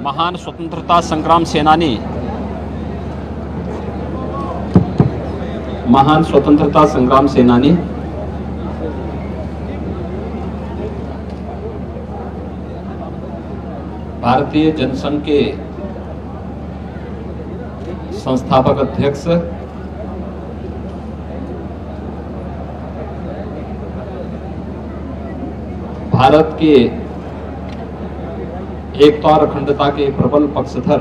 महान स्वतंत्रता संग्राम सेनानी, महान स्वतंत्रता संग्राम सेनानी भारतीय जनसंघ के संस्थापक अध्यक्ष भारत के एकता और अखंडता के प्रबल पक्षधर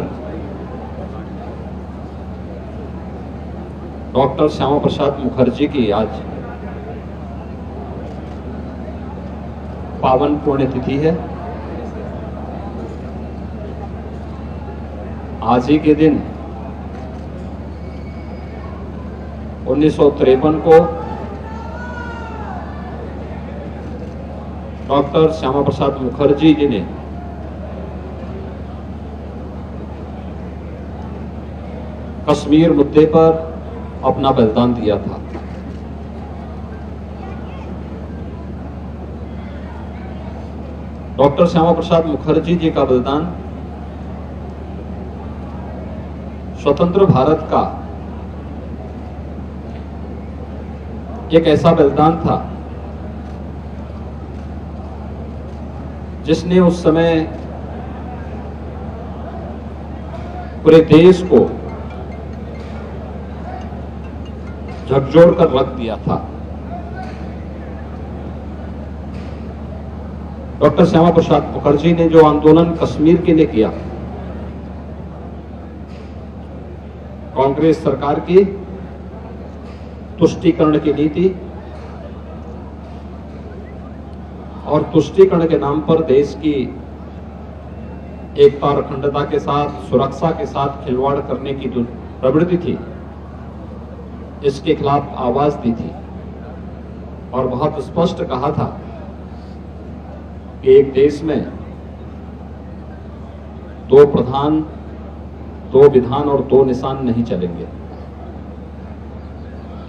डॉक्टर श्यामा प्रसाद मुखर्जी की आज पावन पुण्यतिथि है। आज ही के दिन 1953 को डॉक्टर श्यामा प्रसाद मुखर्जी जी ने कश्मीर मुद्दे पर अपना बलिदान दिया था। डॉक्टर श्यामा प्रसाद मुखर्जी जी का बलिदान स्वतंत्र भारत का एक ऐसा बलिदान था जिसने उस समय पूरे देश को झकझोर कर रख दिया था। डॉक्टर श्यामा प्रसाद मुखर्जी ने जो आंदोलन कश्मीर के लिए किया, कांग्रेस सरकार की तुष्टीकरण की नीति और तुष्टीकरण के नाम पर देश की एकता और अखंडता के साथ, सुरक्षा के साथ खिलवाड़ करने की जो प्रवृत्ति थी, इसके खिलाफ आवाज दी थी और बहुत स्पष्ट कहा था कि एक देश में दो प्रधान, दो विधान और दो निशान नहीं चलेंगे।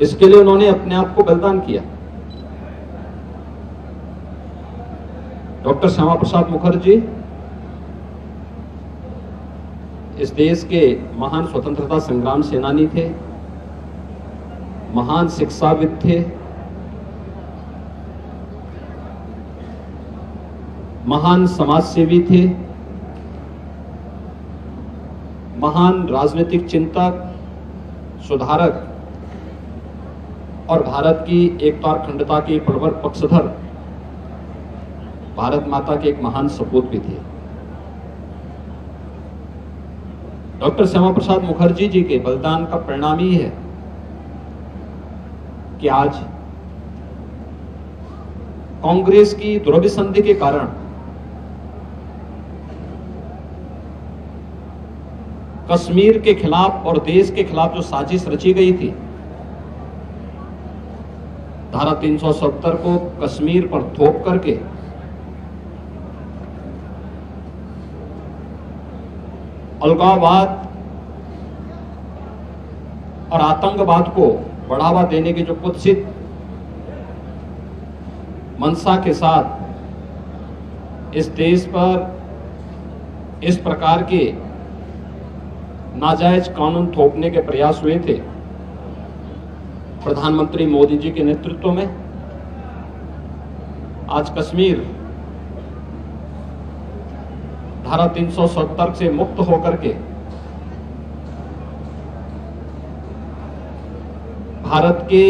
इसके लिए उन्होंने अपने आप को बलिदान किया। डॉक्टर श्यामा प्रसाद मुखर्जी इस देश के महान स्वतंत्रता संग्राम सेनानी थे, महान शिक्षाविद थे, महान समाजसेवी थे, महान राजनीतिक चिंतक, सुधारक और भारत की एकता और अखंडता के प्रबल पक्षधर, भारत माता के एक महान सपूत भी थे। डॉक्टर श्यामा प्रसाद मुखर्जी जी के बलिदान का परिणाम ही है कि आज कांग्रेस की दुरभिसंधि के कारण कश्मीर के खिलाफ और देश के खिलाफ जो साजिश रची गई थी, धारा 370 को कश्मीर पर थोप करके अलगाववाद और आतंकवाद को बढ़ावा देने की जो कुत्सित मंशा के साथ इस देश पर इस प्रकार के नाजायज कानून थोपने के प्रयास हुए थे, प्रधानमंत्री मोदी जी के नेतृत्व में आज कश्मीर धारा 370 से मुक्त होकर के भारत के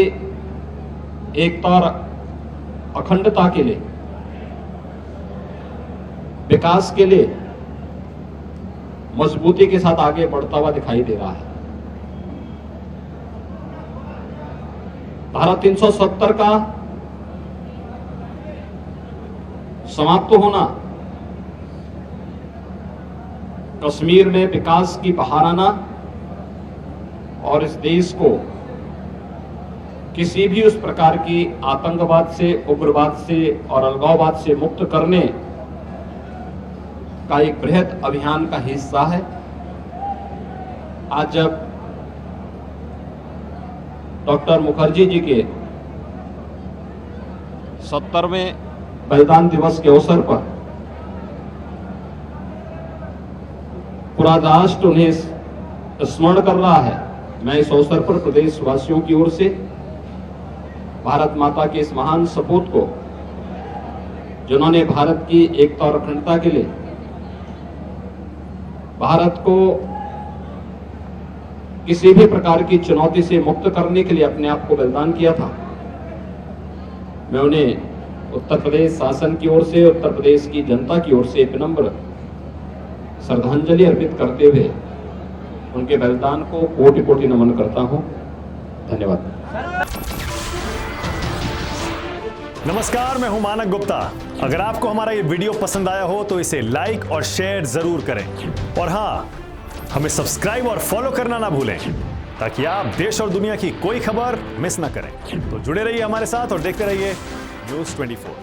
एकता और अखंडता के लिए, विकास के लिए मजबूती के साथ आगे बढ़ता हुआ दिखाई दे रहा है। धारा 370 का समाप्त होना, कश्मीर में विकास की बहार आना और इस देश को किसी भी उस प्रकार की आतंकवाद से, उग्रवाद से और अलगाववाद से मुक्त करने का एक बृहद अभियान का हिस्सा है। आज जब डॉक्टर मुखर्जी जी के 70वें बलिदान दिवस के अवसर पर पूरा राष्ट्र उन्हें स्मरण कर रहा है। मैं इस अवसर पर प्रदेशवासियों की ओर से भारत माता के इस महान सपूत को, जिन्होंने भारत की एकता और अखंडता के लिए भारत को किसी भी प्रकार की चुनौती से मुक्त करने के लिए अपने आप को बलिदान किया था, मैं उन्हें उत्तर प्रदेश शासन की ओर से, उत्तर प्रदेश की जनता की ओर से विनम्र श्रद्धांजलि अर्पित करते हुए उनके बलिदान को कोटि कोटि नमन करता हूं। धन्यवाद। नमस्कार, मैं हूं मानक गुप्ता। अगर आपको हमारा ये वीडियो पसंद आया हो तो इसे लाइक और शेयर जरूर करें, और हाँ, हमें सब्सक्राइब और फॉलो करना ना भूलें ताकि आप देश और दुनिया की कोई खबर मिस ना करें। तो जुड़े रहिए हमारे साथ और देखते रहिए News 24।